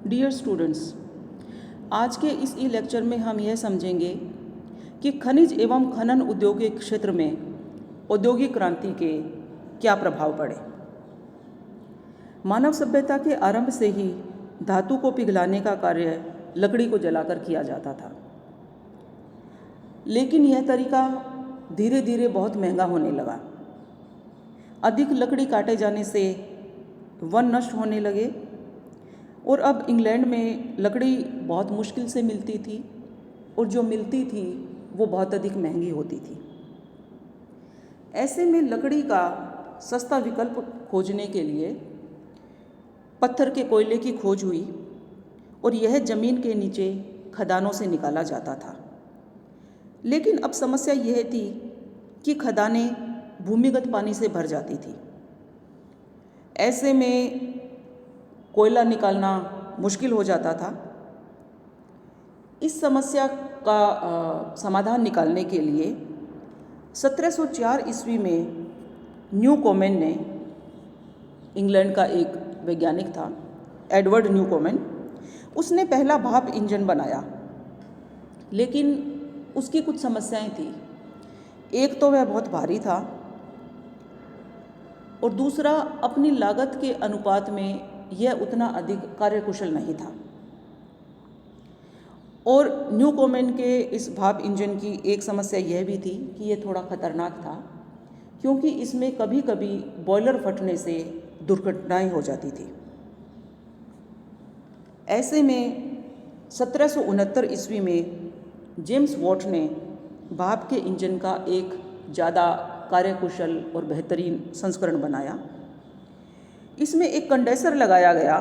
Dear students, आज के इस ई लेक्चर में हम यह समझेंगे कि खनिज एवं खनन उद्योग के क्षेत्र में औद्योगिक क्रांति के क्या प्रभाव पड़े। मानव सभ्यता के आरंभ से ही धातु को पिघलाने का कार्य लकड़ी को जलाकर किया जाता था, लेकिन यह तरीका धीरे धीरे बहुत महंगा होने लगा। अधिक लकड़ी काटे जाने से वन नष्ट होने लगे और अब इंग्लैंड में लकड़ी बहुत मुश्किल से मिलती थी और जो मिलती थी वो बहुत अधिक महंगी होती थी। ऐसे में लकड़ी का सस्ता विकल्प खोजने के लिए पत्थर के कोयले की खोज हुई और यह ज़मीन के नीचे खदानों से निकाला जाता था। लेकिन अब समस्या यह थी कि खदानें भूमिगत पानी से भर जाती थी। ऐसे में कोयला निकालना मुश्किल हो जाता था। इस समस्या का समाधान निकालने के लिए 1704 ईस्वी में न्यूकोमेन ने, इंग्लैंड का एक वैज्ञानिक था एडवर्ड न्यूकोमेन, उसने पहला भाप इंजन बनाया। लेकिन उसकी कुछ समस्याएं थी। एक तो वह बहुत भारी था और दूसरा अपनी लागत के अनुपात में यह उतना अधिक कार्यकुशल नहीं था। और न्यूकोमेन के इस भाप इंजन की एक समस्या यह भी थी कि यह थोड़ा खतरनाक था, क्योंकि इसमें कभी कभी बॉयलर फटने से दुर्घटनाएं हो जाती थी। ऐसे में 1769 ईस्वी में जेम्स वॉट ने भाप के इंजन का एक ज़्यादा कार्यकुशल और बेहतरीन संस्करण बनाया। इसमें एक कंडेंसर लगाया गया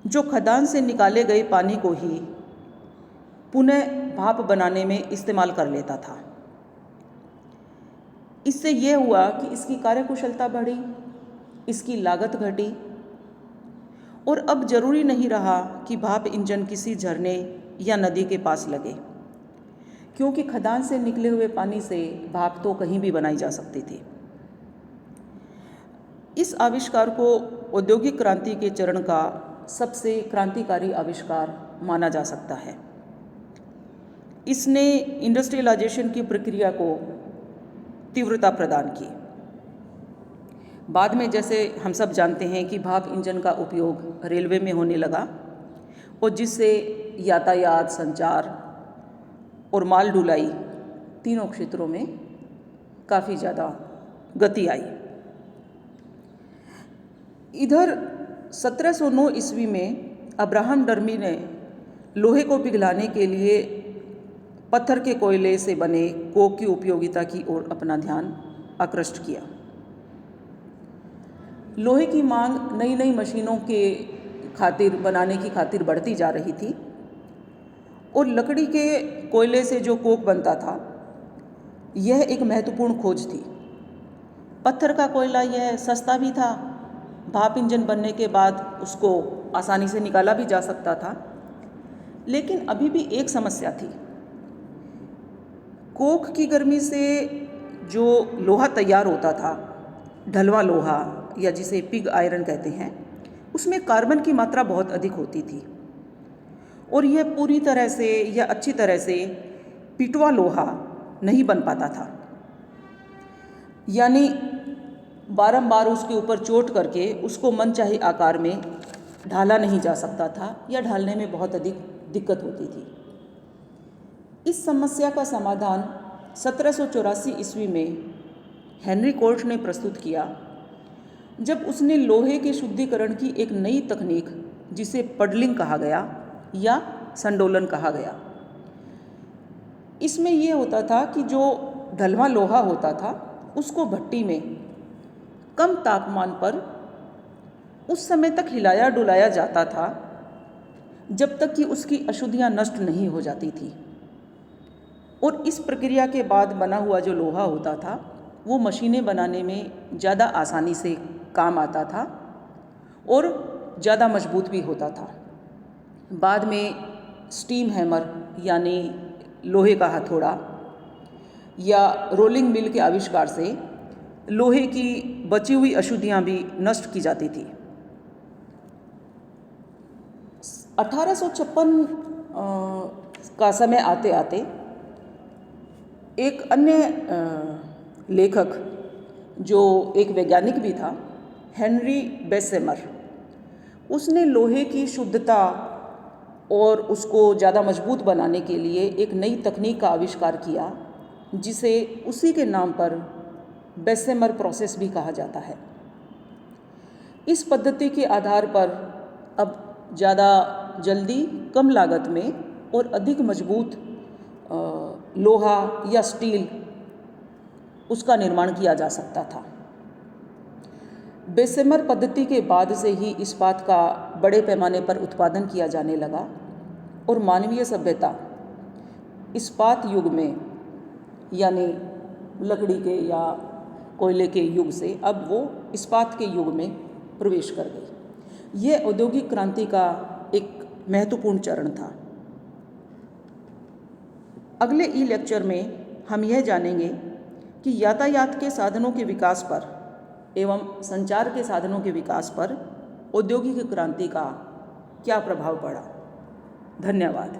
जो खदान से निकाले गए पानी को ही पुनः भाप बनाने में इस्तेमाल कर लेता था। इससे यह हुआ कि इसकी कार्यकुशलता बढ़ी, इसकी लागत घटी और अब जरूरी नहीं रहा कि भाप इंजन किसी झरने या नदी के पास लगे, क्योंकि खदान से निकले हुए पानी से भाप तो कहीं भी बनाई जा सकती थी। इस आविष्कार को औद्योगिक क्रांति के चरण का सबसे क्रांतिकारी आविष्कार माना जा सकता है। इसने इंडस्ट्रियलाइजेशन की प्रक्रिया को तीव्रता प्रदान की। बाद में, जैसे हम सब जानते हैं, कि भाप इंजन का उपयोग रेलवे में होने लगा और जिससे यातायात, संचार और माल ढुलाई तीनों क्षेत्रों में काफ़ी ज़्यादा गति आई। इधर 1709 ईस्वी में अब्राहम डर्मी ने लोहे को पिघलाने के लिए पत्थर के कोयले से बने कोक की उपयोगिता की ओर अपना ध्यान आकृष्ट किया। लोहे की मांग नई नई मशीनों के खातिर बनाने की खातिर बढ़ती जा रही थी और लकड़ी के कोयले से जो कोक बनता था यह एक महत्वपूर्ण खोज थी। पत्थर का कोयला यह सस्ता भी था, भाप इंजन बनने के बाद उसको आसानी से निकाला भी जा सकता था। लेकिन अभी भी एक समस्या थी। कोक की गर्मी से जो लोहा तैयार होता था, ढलवा लोहा या जिसे पिग आयरन कहते हैं, उसमें कार्बन की मात्रा बहुत अधिक होती थी और यह पूरी तरह से या अच्छी तरह से पिटवा लोहा नहीं बन पाता था। यानी बारंबार उसके ऊपर चोट करके उसको मनचाहे आकार में ढाला नहीं जा सकता था या ढालने में बहुत अधिक दिक्कत होती थी। इस समस्या का समाधान 1784 ईस्वी में हेनरी कोर्ट ने प्रस्तुत किया, जब उसने लोहे के शुद्धिकरण की एक नई तकनीक, जिसे पडलिंग कहा गया या संडोलन कहा गया। इसमें यह होता था कि जो ढलवा लोहा होता था उसको भट्टी में कम तापमान पर उस समय तक हिलाया डुलाया जाता था जब तक कि उसकी अशुद्धियां नष्ट नहीं हो जाती थी। और इस प्रक्रिया के बाद बना हुआ जो लोहा होता था वो मशीनें बनाने में ज़्यादा आसानी से काम आता था और ज़्यादा मजबूत भी होता था। बाद में स्टीम हैमर यानी लोहे का हथौड़ा या रोलिंग मिल के आविष्कार से लोहे की बची हुई अशुद्धियाँ भी नष्ट की जाती थी। 1856 का समय आते आते एक अन्य लेखक जो एक वैज्ञानिक भी था, हेनरी बेसेमर, उसने लोहे की शुद्धता और उसको ज़्यादा मजबूत बनाने के लिए एक नई तकनीक का आविष्कार किया, जिसे उसी के नाम पर बेसेमर प्रोसेस भी कहा जाता है। इस पद्धति के आधार पर अब ज़्यादा जल्दी, कम लागत में और अधिक मजबूत लोहा या स्टील उसका निर्माण किया जा सकता था। बेसेमर पद्धति के बाद से ही इस्पात का बड़े पैमाने पर उत्पादन किया जाने लगा और मानवीय सभ्यता इस्पात युग में, यानी लकड़ी के या कोयले के युग से अब वो इस्पात के युग में प्रवेश कर गई। यह औद्योगिक क्रांति का एक महत्वपूर्ण चरण था। अगले ई लेक्चर में हम यह जानेंगे कि यातायात के साधनों के विकास पर एवं संचार के साधनों के विकास पर औद्योगिक क्रांति का क्या प्रभाव पड़ा। धन्यवाद।